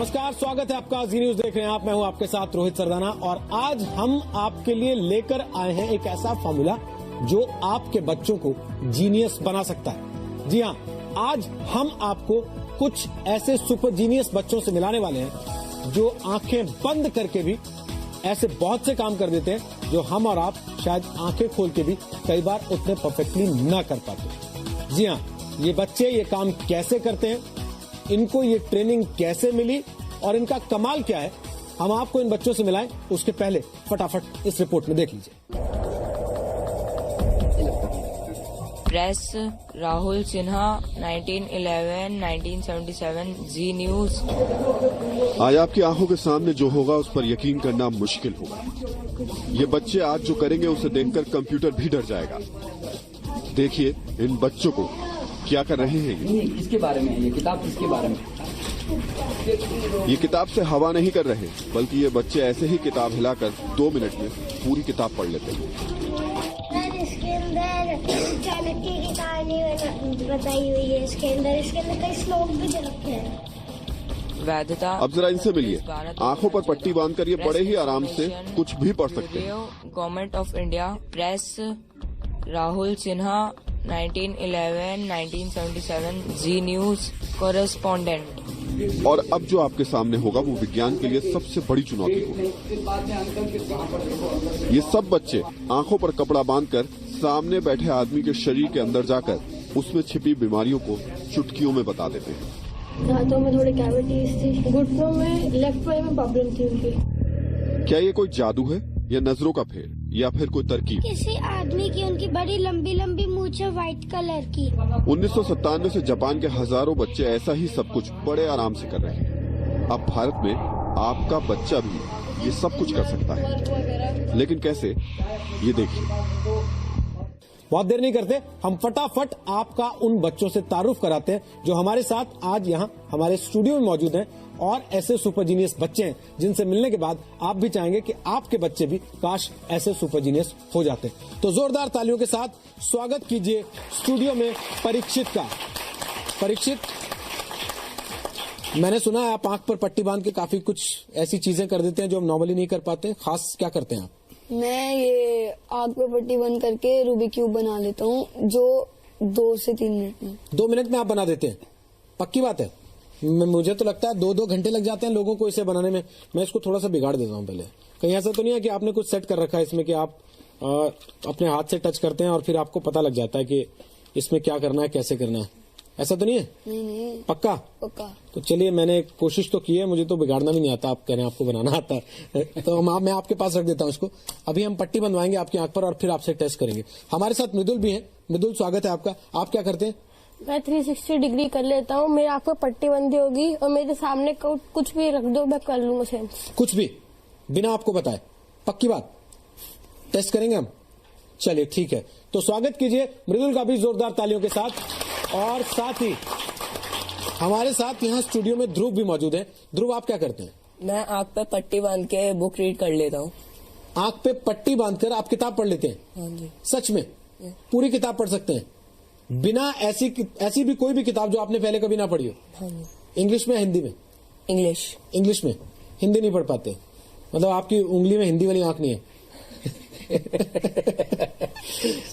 नमस्कार, स्वागत है आपका। जी न्यूज देख रहे हैं आप। मैं हूं आपके साथ रोहित सरदाना और आज हम आपके लिए लेकर आए हैं एक ऐसा फॉर्मूला जो आपके बच्चों को जीनियस बना सकता है। जी हां, आज हम आपको कुछ ऐसे सुपर जीनियस बच्चों से मिलाने वाले हैं जो आंखें बंद करके भी ऐसे बहुत से काम कर देते हैं जो हम और आप शायद आंखें खोल के भी कई बार उतने परफेक्टली ना कर पाते। जी हां, ये बच्चे ये काम कैसे करते हैं, इनको ये ट्रेनिंग कैसे मिली और इनका कमाल क्या है, हम आपको इन बच्चों से मिलाएं। उसके पहले फटाफट इस रिपोर्ट में देख लीजिए। Press Rahul Sinha 1911-1977 Zee news. आज आपकी आंखों के सामने जो होगा उस पर यकीन करना मुश्किल होगा। ये बच्चे आज जो करेंगे उसे देखकर कंप्यूटर भी डर जाएगा। देखिए इन बच्चों को क्या कर रहे हैं। इसके बारे में ये किताब किसके बारे में? ये किताब से हवा नहीं कर रहे, बल्कि ये बच्चे ऐसे ही किताब हिलाकर 2 मिनट में पूरी किताब पढ़ लेते हैं। इसके अंदर चाणक्य की कहानी बताई हुई है। इसके अंदर कई श्लोक भी रखे हैं। वैधता। अब जरा इनसे मिलिए। आंखों पर पट्टी बांधकर ये बड़े ही आराम से कुछ भी पढ़ सकते हैं। Government of India. Press Rahul Sinha 1911-1977 Zee News correspondent. और अब जो आपके सामने होगा वो विज्ञान के लिए सबसे बड़ी चुनौती होगी। ये सब बच्चे आंखों पर कपड़ा बांधकर सामने बैठे आदमी के शरीर के अंदर जाकर उसमें छिपी बीमारियों को चुटकियों में बता देते हैं। दांतों में थोड़ी कैविटीज थी, घुटनों में, लेफ्ट पाई में प्रॉब्लम थी उनकी। क्या ये कोई जादू है या नजरों का फेर या फिर कोई तरकीब? किसी आदमी की उनकी बड़ी लंबी लंबी मूंछ है व्हाइट कलर की। 1997 से जापान के हजारों बच्चे ऐसा ही सब कुछ बड़े आराम से कर रहे हैं। अब भारत में आपका बच्चा भी ये सब कुछ कर सकता है, लेकिन कैसे, ये देखिए। बहुत देर नहीं करते, हम फटाफट आपका उन बच्चों से तारुफ कराते हैं जो हमारे साथ आज यहाँ हमारे स्टूडियो में मौजूद हैं और ऐसे सुपर जीनियस बच्चे हैं जिनसे मिलने के बाद आप भी चाहेंगे कि आपके बच्चे भी काश ऐसे सुपर जीनियस हो जाते। तो जोरदार तालियों के साथ स्वागत कीजिए स्टूडियो में परीक्षित का। परीक्षित, मैंने सुना है आप आंख पर पट्टी बांध के काफी कुछ ऐसी चीजें कर देते हैं जो हम नॉर्मली नहीं कर पाते। खास क्या करते हैं आप? मैं ये आग पे पट्टी बंद करके रूबिक क्यूब बना लेता हूँ, जो 2 से 3 मिनट में। 2 मिनट में आप बना देते हैं? पक्की बात है? मुझे तो लगता है 2-2 घंटे लग जाते हैं लोगों को इसे बनाने में। मैं इसको थोड़ा सा बिगाड़ देता हूँ पहले। कहीं ऐसा तो नहीं है कि आपने कुछ सेट कर रखा है इसमें कि आप अपने हाथ से टच करते हैं और फिर आपको पता लग जाता है कि इसमें क्या करना है, कैसे करना है? ऐसा तो नहीं है? नहीं। पक्का? पक्का। तो चलिए, मैंने कोशिश तो की है, मुझे तो बिगाड़ना भी नहीं आता। आप कह रहे हैं आपको बनाना आता है तो मैं आपके पास रख देता हूँ इसको। अभी हम पट्टी बनवाएंगे आपकी आंख पर और फिर आपसे टेस्ट करेंगे। हमारे साथ मृदुल भी है। मृदुल, स्वागत है आपका। आप क्या करते हैं? मैं 360 डिग्री कर लेता हूँ। मेरी आंख पर पट्टी बंदी होगी और मेरे सामने कुछ भी रख दो, मैं कर लूंगा सेंस। कुछ भी बिना आपको बताए? पक्की बात? टेस्ट करेंगे हम। चलिए ठीक है, तो स्वागत कीजिए मृदुल का भी जोरदार तालियों के साथ। और साथ ही हमारे साथ यहाँ स्टूडियो में ध्रुव भी मौजूद है। ध्रुव, आप क्या करते हैं? मैं आंख पे पट्टी बांध के बुक रीड कर लेता हूँ। आंख पे पट्टी बांधकर आप किताब पढ़ लेते हैं? हाँ जी। सच में? पूरी किताब पढ़ सकते हैं बिना ऐसी भी कोई भी किताब जो आपने पहले कभी ना पढ़ी हो? हाँ जी। इंग्लिश में या हिंदी में? इंग्लिश में। हिंदी नहीं पढ़ पाते? मतलब आपकी उंगली में हिंदी वाली आंख नहीं है?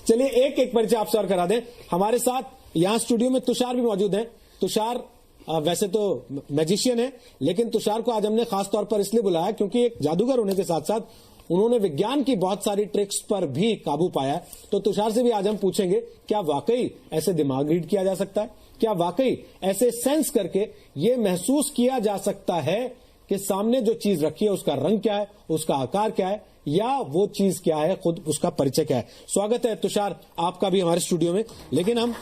चलिए एक एक परिचय आपसे और करा दें। हमारे साथ यहाँ स्टूडियो में तुषार भी मौजूद हैं। तुषार वैसे तो मैजिशियन है, लेकिन तुषार को आज हमने खास तौर पर इसलिए बुलाया क्योंकि एक जादूगर होने के साथ साथ उन्होंने विज्ञान की बहुत सारी ट्रिक्स पर भी काबू पाया। तो तुषार से भी आज हम पूछेंगे, क्या वाकई ऐसे दिमाग रीड किया जा सकता है? क्या वाकई ऐसे सेंस करके ये महसूस किया जा सकता है कि सामने जो चीज रखी है उसका रंग क्या है, उसका आकार क्या है, या वो चीज क्या है, खुद उसका परिचय क्या है? स्वागत है तुषार आपका भी हमारे स्टूडियो में। लेकिन हम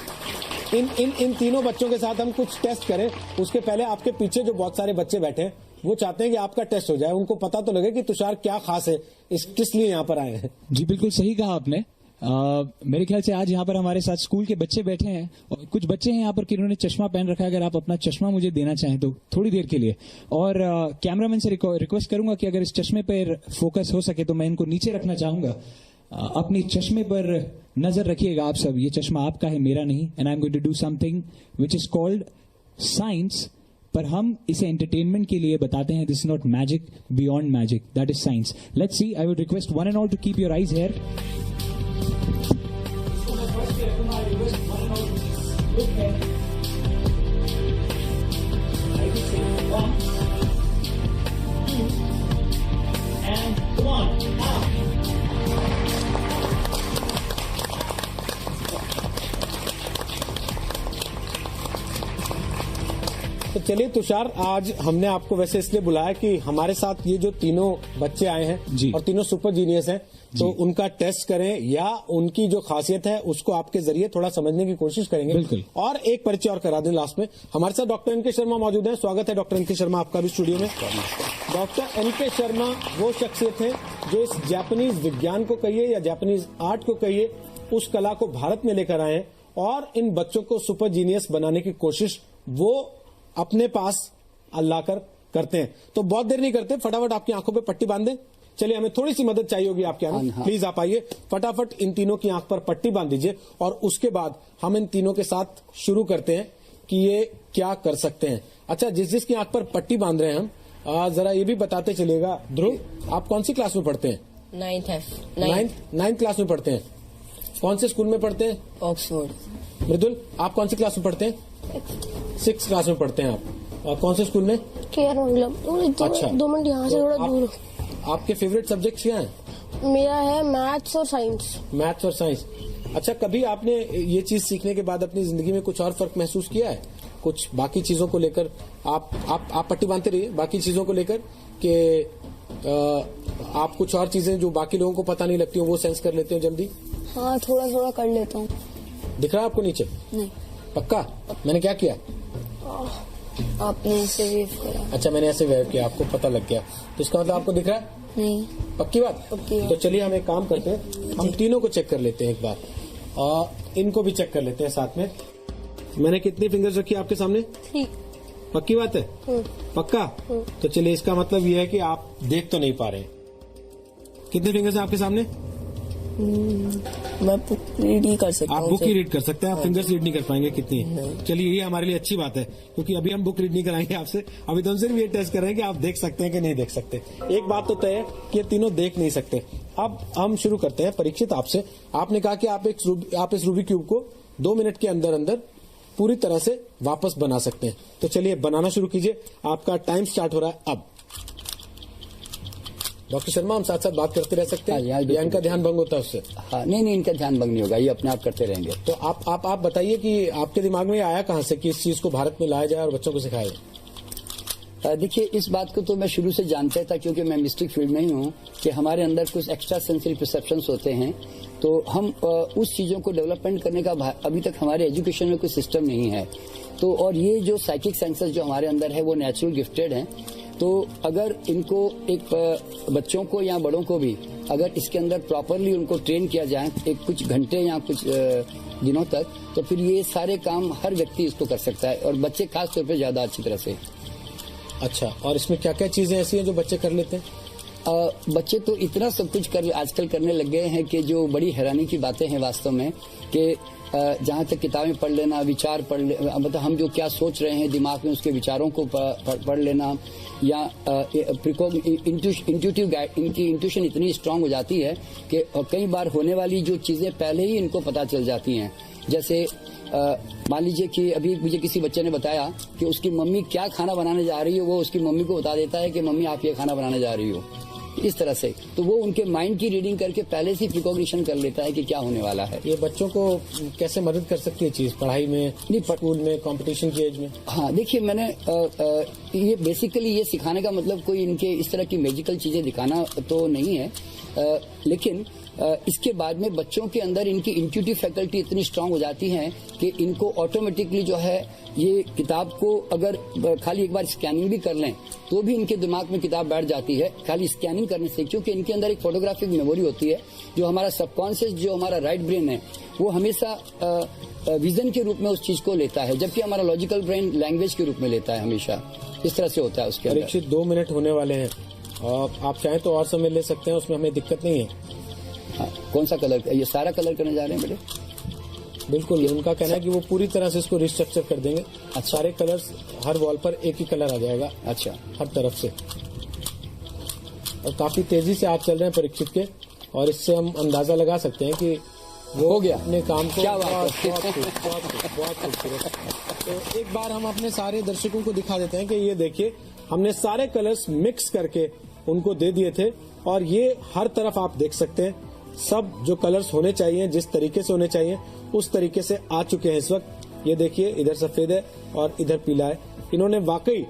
इन तीनों बच्चों के साथ हम कुछ टेस्ट करें उसके पहले आपके पीछे जो बहुत सारे बच्चे बैठे हैं वो चाहते हैं कि आपका टेस्ट हो जाए, उनको पता तो लगे कि तुषार क्या खास है, किस लिए यहाँ पर आए हैं। जी बिल्कुल सही कहा आपने। मेरे ख्याल से आज यहाँ पर हमारे साथ स्कूल के बच्चे बैठे हैं और कुछ बच्चे हैं यहाँ पर कि इन्होंने चश्मा पहन रखा है। अगर आप अपना चश्मा मुझे देना चाहें तो थोड़ी देर के लिए, और कैमरामैन से रिक्वेस्ट करूंगा कि अगर इस चश्मे पर फोकस हो सके तो मैं इनको नीचे रखना चाहूंगा। अपनी चश्मे पर नजर रखिएगा आप सब। ये चश्मा आपका है, मेरा नहीं। And I am going to do something which is called science पर हम इसे एंटरटेनमेंट के लिए बताते हैं. This is not magic, beyond magic, that is science. Let's see. I would request one and all to keep your eyes here. तो चलिए तुषार, आज हमने आपको वैसे इसलिए बुलाया कि हमारे साथ ये जो तीनों बच्चे आए हैं जी. और तीनों सुपर जीनियस हैं, तो उनका टेस्ट करें या उनकी जो खासियत है उसको आपके जरिए थोड़ा समझने की कोशिश करेंगे. बिल्कुल. और एक परिचय और करा दें लास्ट में. हमारे साथ डॉक्टर एनके शर्मा मौजूद हैं. स्वागत है डॉक्टर एनके शर्मा आपका भी स्टूडियो में. डॉक्टर एनके शर्मा वो शख्सियत है जो इस जापानीज विज्ञान को कहिए या जापानीज आर्ट को कहिए, उस कला को भारत में लेकर आए हैं और इन बच्चों को सुपर जीनियस बनाने की कोशिश वो अपने पास लाकर करते हैं. तो बहुत देर नहीं करते, फटाफट आपकी आंखों पे पट्टी बांध दें. चलिए, हमें थोड़ी सी मदद चाहिए होगी आपके यहाँ. प्लीज आप आइए, फटाफट इन तीनों की आंख पर पट्टी बांध दीजिए और उसके बाद हम इन तीनों के साथ शुरू करते हैं कि ये क्या कर सकते हैं. अच्छा, जिसकी आंख पर पट्टी बांध रहे हैं हम, जरा ये भी बताते चलिएगा. ध्रुव, आप कौन सी क्लास में पढ़ते हैं? नाइन्थ क्लास में पढ़ते हैं. कौन से स्कूल में पढ़ते हैं? ऑक्सफोर्ड. मृदुल, आप कौन सी क्लास में पढ़ते हैं? 6th क्लास में पढ़ते हैं आप. और कौन से स्कूल में? केयर मतलब. अच्छा, 2 मिनट यहाँ से थोड़ा दूर. आपके फेवरेट सब्जेक्ट्स क्या हैं? मेरा है मैथ्स और साइंस. मैथ्स और साइंस. अच्छा, कभी आपने ये चीज सीखने के बाद अपनी जिंदगी में कुछ और फर्क महसूस किया है? कुछ बाकी चीजों को लेकर आप पट्टी बांधते रहिए. बाकी चीजों को लेकर कि आप कुछ और चीजें जो बाकी लोगों को पता नहीं लगती हो वो सेंस कर लेते हो जल्दी? हाँ, थोड़ा थोड़ा कर लेता हूँ. दिख रहा है आपको नीचे? नहीं. पक्का? मैंने क्या किया? आपने ऐसे वेव करा. अच्छा, मैंने ऐसे वेव किया, आपको पता लग गया. तो इसका मतलब आपको दिख रहा है? नहीं. पक्की बात? पक्की बात. तो चलिए हम एक काम करते हैं, हम तीनों को चेक कर लेते हैं एक बार और इनको भी चेक कर लेते हैं साथ में. मैंने कितनी फिंगर्स रखी आपके सामने? 3. पक्की बात है? पक्का? तो चलिए, इसका मतलब ये है कि आप देख तो नहीं पा रहे हैं. कितने फिंगर्स हैं आपके सामने? मैं बुक रीड ही कर सकता हूँ. आप बुक ही रीड कर सकते हैं, आप फिंगर्स रीड नहीं कर पाएंगे कितनी. चलिए, ये हमारे लिए अच्छी बात है क्योंकि अभी हम बुक रीड नहीं कराएंगे आपसे. अभी तो हम सिर्फ ये टेस्ट कर रहे हैं कि आप देख सकते हैं कि नहीं देख सकते. एक बात तो तय है कि ये तीनों देख नहीं सकते. अब हम शुरू करते हैं. परीक्षित, आपसे आपने कहा कि आप इस रूबिक क्यूब को 2 मिनट के अंदर अंदर पूरी तरह से वापस बना सकते हैं. तो चलिए, बनाना शुरू कीजिए. आपका टाइम स्टार्ट हो रहा है अब. डॉक्टर शर्मा, हम साथ साथ बात करते रह सकते हैं या इनका ध्यान भंग होता है उससे? हाँ, नहीं, इनका ध्यान भंग नहीं होगा, ये अपने आप करते रहेंगे. तो आप बताइए कि आपके दिमाग में आया कहाँ से कि इस चीज को भारत में लाया जाए और बच्चों को सिखाया जाए? देखिए, इस बात को तो मैं शुरू से जानता था क्योंकि मैं मिस्टिक फील्ड में ही हूँ कि हमारे अंदर कुछ एक्स्ट्रा सेंसरी परसेप्शंस होते हैं. तो हम उस चीजों को डेवलपमेंट करने का अभी तक हमारे एजुकेशन में कोई सिस्टम नहीं है. तो और ये जो साइकिक सेंसर्स जो हमारे अंदर है वो नेचुरल गिफ्टेड हैं. तो अगर इनको एक बच्चों को या बड़ों को भी अगर इसके अंदर प्रॉपरली उनको ट्रेन किया जाए एक कुछ घंटे या कुछ दिनों तक, तो फिर ये सारे काम हर व्यक्ति इसको कर सकता है और बच्चे खास तौर पे ज्यादा अच्छी तरह से. अच्छा, और इसमें क्या क्या चीजें ऐसी हैं जो बच्चे कर लेते हैं? बच्चे तो इतना सब कुछ आजकल करने लग गए हैं कि जो बड़ी हैरानी की बातें हैं वास्तव में. कि जहाँ तक किताबें पढ़ लेना, विचार पढ़ लेना, मतलब हम जो क्या सोच रहे हैं दिमाग में उसके विचारों को पढ़ लेना, या इंट्यूटिव गाइड, इनकी इंट्यूशन इतनी स्ट्रांग हो जाती है कि कई बार होने वाली जो चीजें पहले ही इनको पता चल जाती हैं. जैसे मान लीजिए कि अभी मुझे किसी बच्चे ने बताया कि उसकी मम्मी क्या खाना बनाने जा रही है, वो उसकी मम्मी को बता देता है कि मम्मी आप ये खाना बनाने जा रही हो, इस तरह से. तो वो उनके माइंड की रीडिंग करके पहले से प्रिकॉग्निशन कर लेता है कि क्या होने वाला है. ये बच्चों को कैसे मदद कर सकती है चीज पढ़ाई में, स्कूल में, कंपटीशन की एज में? हाँ, देखिए, मैंने ये बेसिकली ये सिखाने का मतलब कोई इनके इस तरह की मैजिकल चीजें दिखाना तो नहीं है, लेकिन इसके बाद में बच्चों के अंदर इनकी इंट्यूटिव फैकल्टी इतनी स्ट्रांग हो जाती है कि इनको ऑटोमेटिकली जो है ये किताब को अगर खाली एक बार स्कैनिंग भी कर लें तो भी इनके दिमाग में किताब बैठ जाती है खाली स्कैनिंग करने से, क्योंकि इनके अंदर एक फोटोग्राफिक मेमोरी होती है. जो हमारा सबकॉन्शियस, जो हमारा राइट ब्रेन है, वो हमेशा विजन के रूप में उस चीज को लेता है, जबकि हमारा लॉजिकल ब्रेन लैंग्वेज के रूप में लेता है हमेशा. इस तरह से होता है उसके अंदर. परीक्षित 2 मिनट होने वाले हैं और आप चाहें तो और समय ले सकते हैं, उसमें हमें दिक्कत नहीं है. हाँ, कौन सा कलर? ये सारा कलर करने जा रहे हैं बेटे? बिल्कुल, उनका कहना है कि वो पूरी तरह से इसको रिस्ट्रक्चर कर देंगे। सारे कलर्स हर वॉल पर एक ही कलर आ जाएगा। अच्छा, हर तरफ से। और काफी तेजी से आप चल रहे हैं परीक्षित के, और इससे हम अंदाजा लगा सकते हैं कि वो हो गया अपने काम को क्या बात है। बहुत खूबसूरत। तो एक बार हम अपने सारे दर्शकों को दिखा देते हैं कि ये देखिए, हमने सारे कलर्स मिक्स करके उनको दे दिए थे, और ये हर तरफ आप देख सकते हैं सब जो कलर्स होने चाहिए, जिस तरीके से होने चाहिए उस तरीके से आ चुके हैं इस वक्त। ये देखिए, इधर सफेद है और इधर पीला है। इन्होंने वाकई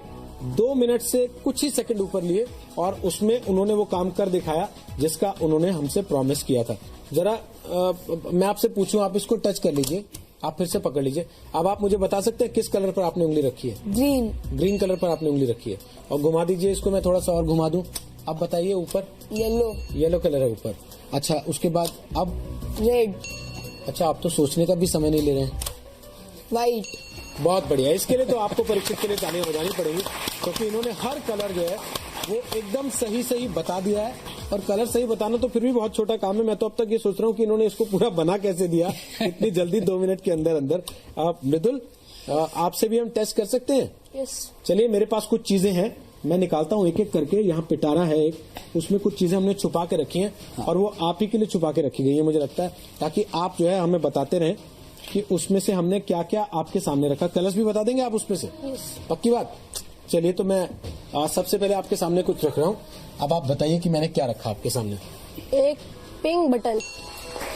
2 मिनट से कुछ ही सेकंड ऊपर लिए और उसमें उन्होंने वो काम कर दिखाया जिसका उन्होंने हमसे प्रॉमिस किया था। जरा मैं आपसे पूछूं, आप इसको टच कर लीजिए, आप फिर से पकड़ लीजिए। अब आप मुझे बता सकते हैं किस कलर पर आपने उंगली रखी है? ग्रीन। ग्रीन कलर पर आपने उंगली रखी है। और घुमा दीजिए इसको, मैं थोड़ा सा और घुमा दूं। अब बताइए, ऊपर येलो। येलो कलर है ऊपर। अच्छा, उसके बाद अब रेड। अच्छा, आप तो सोचने का भी समय नहीं ले रहे हैं। वाइट। बहुत बढ़िया। इसके लिए तो आपको परीक्षित के लिए तालियां बजानी पड़ेगी, क्योंकि इन्होंने हर कलर जो है वो एकदम सही बता दिया है। और कलर सही बताना तो फिर भी बहुत छोटा काम है। मैं तो अब तक ये सोच रहा हूँ कि इन्होंने इसको पूरा बना कैसे दिया इतनी जल्दी, 2 मिनट के अंदर अंदर। मृदुल, आपसे भी हम टेस्ट कर सकते हैं? यस। चलिए, मेरे पास कुछ चीजें हैं, मैं निकालता हूँ एक एक करके। यहाँ पिटारा है एक, उसमें कुछ चीजें हमने छुपा के रखी हैं, और वो आप ही के लिए छुपा के रखी गई है मुझे लगता है, ताकि आप जो है हमें बताते रहें कि उसमें से हमने क्या क्या आपके सामने रखा। कलर्स भी बता देंगे आप उसमें से? पक्की बात। चलिए, तो मैं सबसे पहले आपके सामने कुछ रख रहा हूँ। अब आप बताइए कि मैंने क्या रखा आपके सामने। एक पिंक बटन।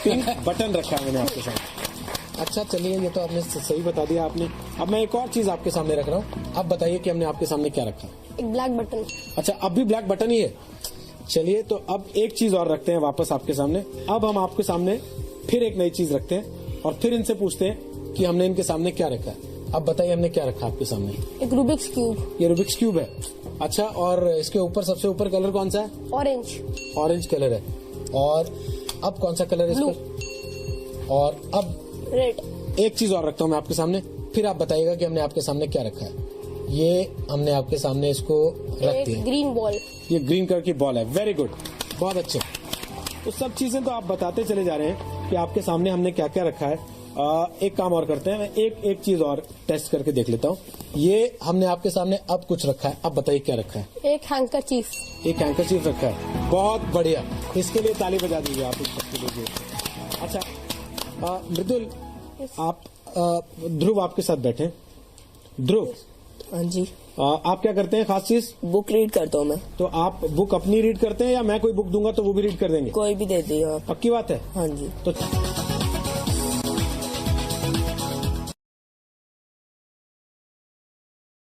पिंक बटन रखा है मैंने आपके सामने। अच्छा, चलिए, ये तो आपने सही बता दिया आपने। अब मैं एक और चीज आपके सामने रख रहा हूँ, अब बताइए कि हमने आपके सामने क्या रखा। एक ब्लैक बटन। अच्छा, अब भी ब्लैक बटन ही है। चलिए, तो अब एक चीज और रखते हैं वापस आपके सामने। अब हम आपके सामने फिर एक नई चीज रखते हैं और फिर इनसे पूछते हैं कि हमने इनके सामने क्या रखा है। अब बताइए, हमने क्या रखा आपके सामने? एक रूबिक्स क्यूब। ये रूबिक्स क्यूब है। अच्छा, और इसके ऊपर सबसे ऊपर कलर कौन सा है? ऑरेंज। ऑरेंज कलर है। और अब कौन सा कलर है इस पर? और अब रेड। एक चीज और रखता हूँ मैं आपके सामने, फिर आप बताइएगा कि हमने आपके सामने क्या रखा है। ये हमने आपके सामने इसको रख एक दिया। Green ball. ये ग्रीन कलर की बॉल है। वेरी गुड, बहुत अच्छे। तो सब चीजें तो आप बताते चले जा रहे हैं कि आपके सामने हमने क्या क्या रखा है। एक काम और करते हैं, मैं एक चीज और टेस्ट करके देख लेता हूँ। ये हमने आपके सामने अब कुछ रखा है, अब बताइए क्या रखा है। एक हैंकरचीफ। एक हैंकरचीफ रखा है। बहुत बढ़िया, इसके लिए ताली बजा दीजिए आप इस सबके लिए। अच्छा, मृदुल, आप ध्रुव आपके साथ बैठे। ध्रुव, हाँ जी, आप क्या करते हैं खास चीज? बुक रीड करता हूँ मैं। तो आप बुक अपनी रीड करते हैं या मैं कोई बुक दूंगा तो वो भी रीड कर देंगे? कोई भी दे दिए आप। पक्की बात है? हाँ जी। तो